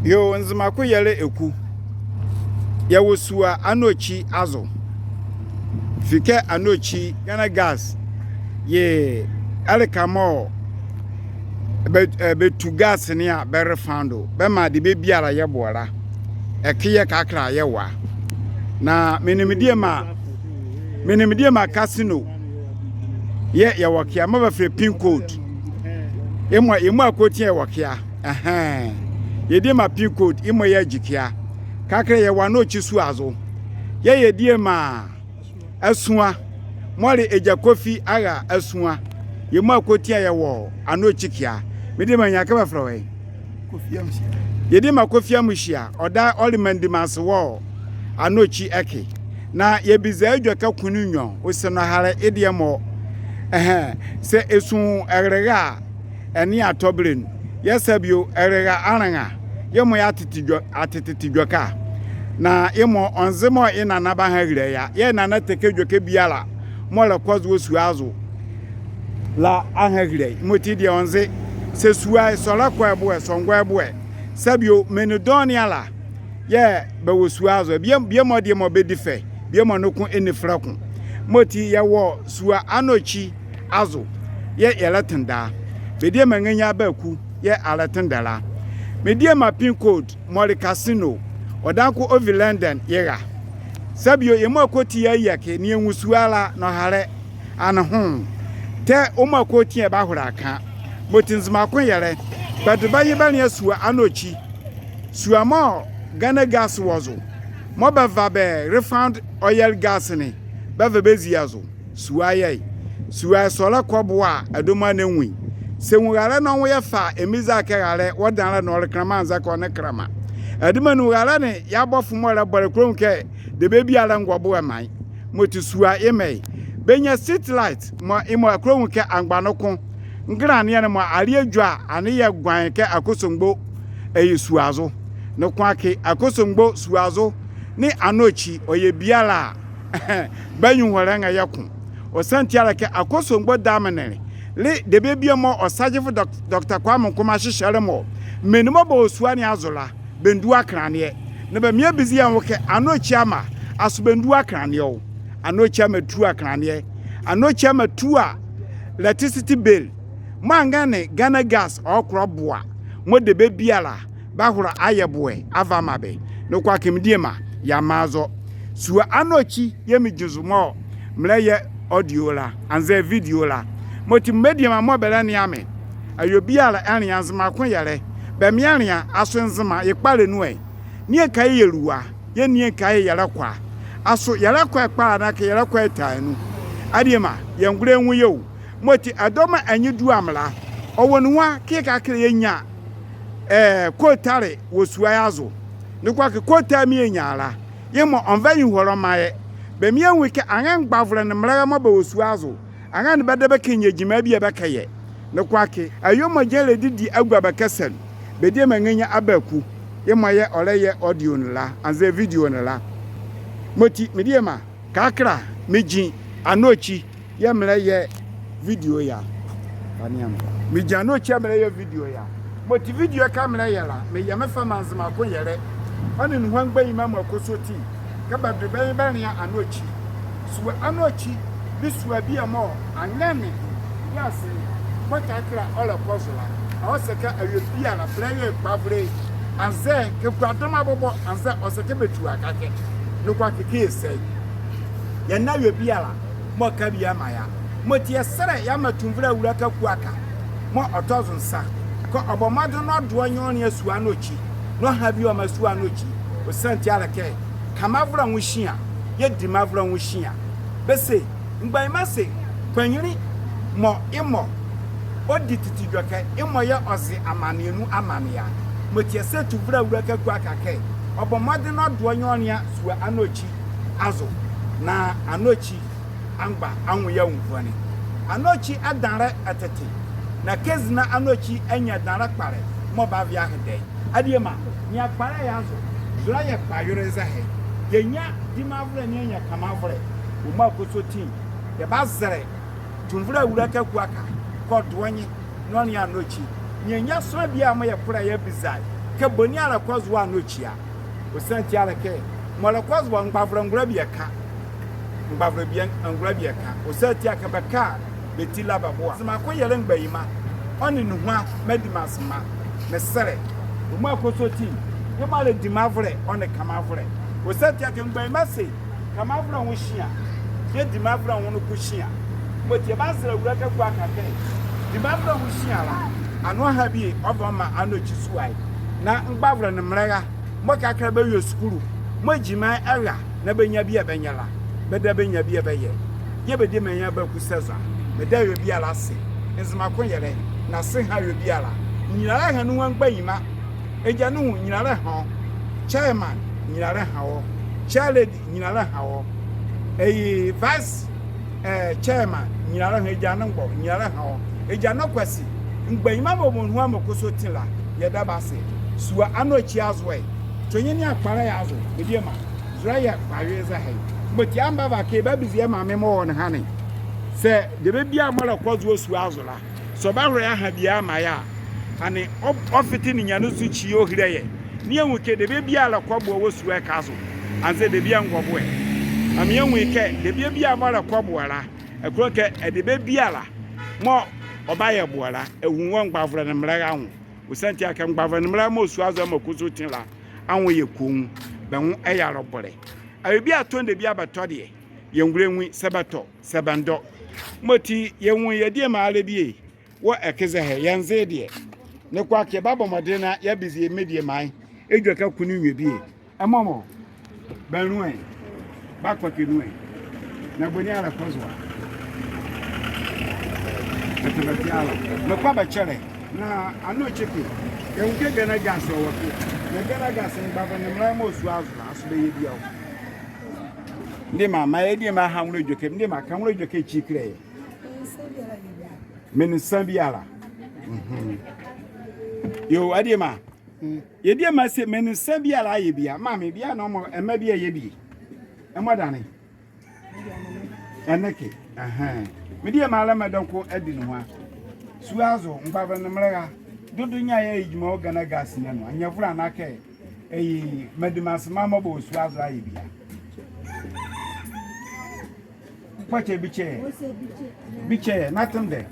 Yo nzimako yele eku. Ya wosua anochi azo. Fike anochi Ghana gas. Ye alikamo be tu gas ni a be refando. BƐMAA de be biara ye boara. Ekiye kakra ye wa. Na menimidie ma casino. Ye wakia ma be pin code. Yemu akoti ye wakia. Ye die ma pin code imo ye jikia. Kakra ye wa no chisu azo. Ye die ma asua. Mori eja kofi aga asua. Yemu akoti ye wo ano chikia. Me die ma nyaka ba frowe. Kofi amshia. Ye die ma kofi amshia. Oda olimandi maswo anochi eke. Na ye biza adwaka kunu nyon. Oseno hare edie mo se esun erega eni atobren. Yesabio erega aranga. Yemo ya atitidwaka. Na imo onzemo ina naba ha hire ya. Ye na na teke dwoke biala. Mo le kwazo suazo. La ahagire. Moti de onze se suai sola kwa ebo songwa ebo. Sabio menodoni ala. Ye be wo suazo. Bia mo de mo be dife. Bia mo no kun eni frakun. Moti ye wo sua anochi azo. Ye eletenda. Be de manganya baku. Ye aletendala. Media ma pin code mori casino odanko ovi London yega sabio yemu akoti ya yake ni enwusuala no hare anahun te omo akoti e ba hora aka motinzima kon yere baduba yeba ne asua anochi suamo Ghana gas wozo mo bava be refined oil gas ni bava beziazo suaye sua sola kobo a adoma na nwi se nwugare no wo yefa emiza kegare wodanra no rekramanza ko ne krama adima no wugare ne ya bofu mo le bore krom ke de bebi ala ngwobo eman motisua emei benya street light mo imo krom ke angbanoko ngra ne ne mo ari adwa ane ye gwan ke akosongbo eyisuazo no kwake akosongbo suazo ni anochi oye biala banyu horenga yakun osantiala ke akosongbo damene le de bebia mo osagefo Dr. Kwame Nkrumah hyehyere mo menimo ba osuani azola bendu akrane ne ba mia bizi an woke anochi ama asobendu akrane o anochi ama tu akrane anochi ama tu a electricity bill mangane Ghana gas okroboa mo de bebiala ba horo ayeboe avamabe no kwa kemdie ma ya mazo suwa anochi yemijuzumo mleye audio la anze video la moti media ma bela ni ame ayobiala ania nzima kon yare be mi ania aso nzima ye kpale nu e nie kai yeruwa ye nie kai yare kwa aso yare kwa kpala na ke yare kwa tanu adiema ye ngure nwu ye moti adoma anyidu amla owonwa ke ka kire yenya kotare wosuaya azo ne kwa ke kota mi enyala ye mo onvanyu horo maye be mi anwe ke angan gbavre ne mlaga mo ba wosuazo angan bede be kenye jima bia be kaye ne kwake ayomo jele didi agwa be kesen be de manganya abaku ye moye oleye audio nla anze video nla moti mediema kakra meji anochi ye mleye video ya baniam meji anochi mleye video ya moti video kamera yela me yame famanzima ko yere oni nwan gba yima makosoti kaba de ben ya anochi suwa anochi bisuwa bia mo anane yase ko kakra ola pozula awoseka awebia na player pavre anze ke kwadoma bobo anze oseke betu akake no kwa keke sei ya na webia la mo ka bia maya mo tie sere ya matumvra wura ka kuaka mo otozunsa ko obomado no do nyon ya suwa anochi no ha bi o masuwa anochi o santi alake kamavra nwuhia ye dimavra nwuhia bese ngbai mase kwanyiri mo imo odititi dwaka imo ye ozi amanenu amania motiese tuvra wuraka kwa kake obomade no do nyonia suwa anochi azo na anochi angba anwoya wumfani anochi adanre atete na kezina anochi enya danre kpare mo ba via hede adiema ni akpare ya azo zura ye kpayore zahe yenya dimavre ni enya kamavre uma kosotin ye bazere tumvra wuraka kwaka kodwonye noni anochi nyenya so bia mo ye kura ye bizai ke boni ala kozwa no chia o santi ala ke mo la kozwa ngbavra ngura bi eka ngbavra bi ngura bi eka o santi aka beka betila baboa sema ko yele ngbayima oni no hwa medimasma me sere o ma ko so ti ye ma le dimavre oni kamavre o santi aka ngbayima se kamavre won hia ye dimavre won no ko hia mo ti ba sere wura ka kwa ka ke dimavre won hia la ano ha bi obama ano chisuai na ngbavre ne mrega mo kakra be yo skulu mo jima era na benya bi ebenyala beda benya bi ebeye ye be de menya ba ku seza beda yo bi ala se nzima ko yere na se ha yo bi ala nyinara ha no wan gbayima eja no nyinara ha chairman nyinara ha wo chairlady nyinara ha wo vice chairman nyinara ha eja no ngbo nyinara ha wo eja no kwasi ngbayima bo mo hu amokoso tila ye da ba se suwa ano chi azwe tonye ni akpara ya azo bidie ma zura ya kwawe za hai moti amba ba ke ba bizie ma me mo won hane se de be bia mara kwazo suwa azo la so ba hore aha bia ma ya ane ofiti ni nya no su chi ohire ye ni enwu ke de be bia la kwabo wo suwa ka azo anze de bia ngwobo e ame enwu ke de be bia mara kwabo ara ekro ke de be bia la mo obaye boara ehun won gbavre ne mra hu usanti aka gbavre ne mra mo su azo makuzo tin la anwo ye kun be hu eyaro bore ayebi atonde bi abatode ye ngrenwi sebato sebando moti ye hu ye die ma ale bi wo ekeze he yenze de ne kwa ke babo modena ya bizi medie mai edwaka kunu nwe bi emomo benru en bakwa kenu en na boni ala kozwa Metebetiala. Mekwa chere na ano cheki. Ye unke gana gas o woke. Na gana gas ngba ne mra mo su azura aso be yedi awo. Ndi ma yedi ma ha nwro dwoke, ndi ma ka nwro dwoke chikire. Menisa biala. Yo adi ma. Yedi ma se menisa biala ye bia. Ma me bia no mo ema bia ye bi. Ema dane. Eneke. Media mala madonko edin ho suazo mbaba ne mrega dudu nya ya ejuma ogana gas ne no anyavura na ke medimas mama bo suazo ayi bia kwache biche nothing there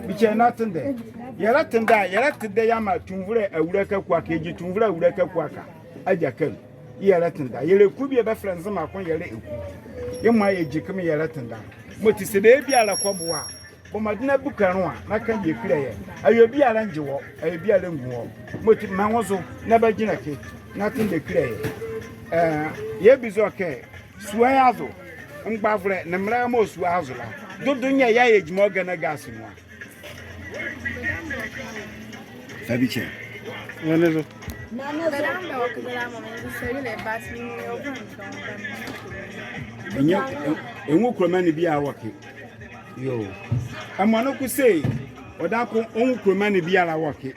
biche nothing there yara tinde ya ma tunvure awura ka kwa ka eji tunvure awura ka kwa ka aja kan yara tinde yere kubie be friends ma kon yere eku yema ye jikeme yara tinde moti se de bia la kwboa bo madina bukanu a na kan ye kire ye ayo bia la njewo ayo bia la nguwo moti manwozo na ba gina ke na tin de kire ye ye bizo ke suwa yazo ngbavre na mra mo suwa yazo la dodo nya ya ye jimo gana gas no sabiche wonezo enwo kromani bia woke yo amano ku sei odako onwo kromani bia la woke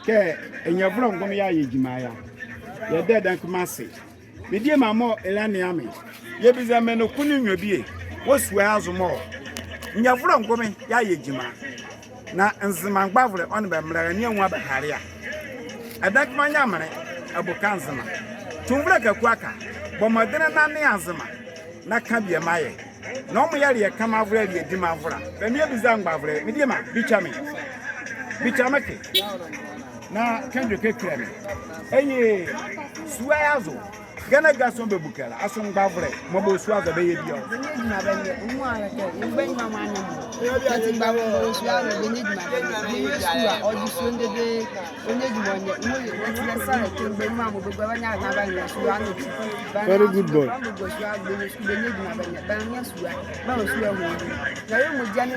ke enyavro ngom ya yejima ya ye dedan kumase medie mamo elane ame ye bizame no kunu nwabie wosuwa azumo nyavro ngom ya yejima na nzima gbavre on be mra ne enwa bahare a adakma nya mare abukanzima tumvre ka kwaka bomadena na ne azima na ka bia maye no mo yare kama avra de di mavra be me biza ngbavre me di ma bichame ke na kanjo ke kreme enye suwa yazo gana gason be bukala aso ngbavre mo bo suwa za be yebi o na be ne mo ara ke ngben mama na mo ti ba mo suwa be ne di ma be suwa o di sunde de onye di mo nye mo ye ti na sare ke ngben mama bo gba nya na ba ne suwa no ti very good boy bo suwa be ne di ma be ne ba nya suwa ba o suwa ho na ye mo jane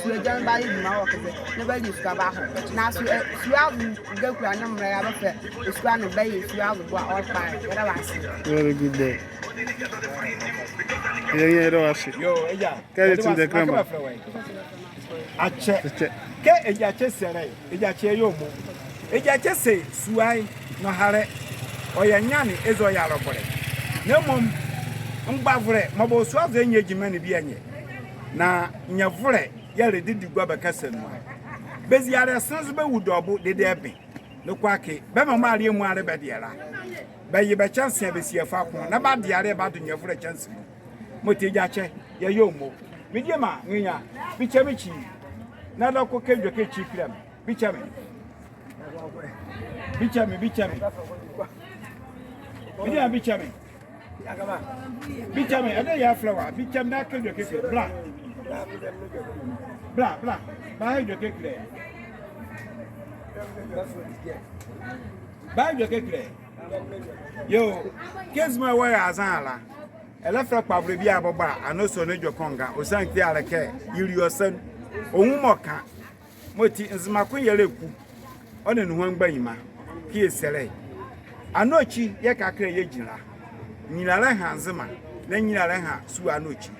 suwa jan ba yi ma o ke ne ba di suwa ba ho na suwa ga kura na mra ya ba fe suwa no ba yi suwa bo all fine whatever I see. Very good day. Yo, eja. Carry to the camera. Ache. Ke eja che sere, eja che yo mo. Eja che se suai no hare. Oya nyane ezo ya robore. Ne mom ngbavre mabo suazo enye jimani bi enye. Na nyavre ya redidi gwa bekase no. Bezi ya resanzo be wudobo de ebe. no kwake bema mari mu are be de ra be ye be chance be sie fa ko na ba de are ba do nya fura chance mo te ja che ye yomo mi die ma nwinya bi che mi chi na da ko kedwo ke chi krem bi che mi bi che mi bi che mi ada ya flower bi che na kedwo ke bla ba he do ke kre ba do ke kre yo kezma wa ya azala elefra kwabure bi aboba anoso ne jokonga osanti aleke yiri osan ohun moka moti nzimakun yeleku one nu hwan gbayima ki esere anochi ye kakra ye jira nyinare ha nzima na nyinare ha su anochi